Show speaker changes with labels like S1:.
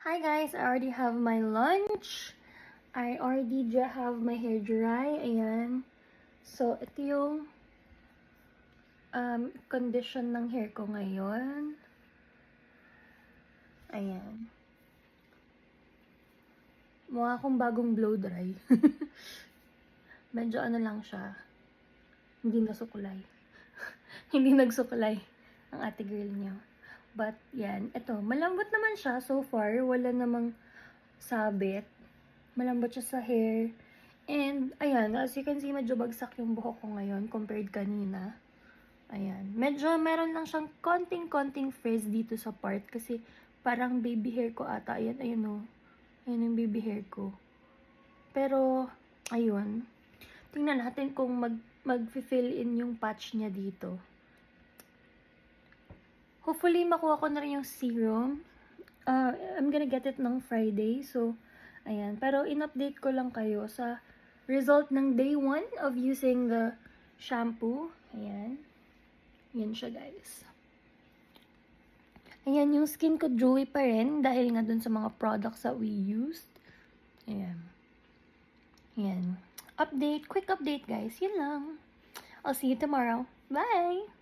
S1: Hi guys, I already have my lunch. I already have my hair dry. Ayan. So, ito yung condition ng hair ko ngayon. Ayan. Mukha akong bagong blow dry. Medyo ano lang siya. Hindi nasukulay. Hindi nagsukulay ang ate girl niya. But, yan. Ito, malambot naman siya so far. Wala namang sabit. Malambot siya sa hair. And, ayan, as you can see, medyo bagsak yung buhok ko ngayon compared kanina. Ayan. Medyo meron lang siyang konting frizz dito sa part kasi parang baby hair ko ata. Ayan, ayun o. Ayan yung baby hair ko. Pero, ayun. Tingnan natin kung mag-fill in yung patch niya dito. Hopefully, makuha ko na rin yung serum. I'm gonna get it ng Friday. So, ayan. Pero, in-update ko lang kayo sa result ng day 1 of using the shampoo. Ayan. Yan siya, guys. Ayan, yung skin ko dewy pa rin dahil nga dun sa mga products that we used. Ayan. Ayan. Quick update, guys. Yun lang. I'll see you tomorrow. Bye!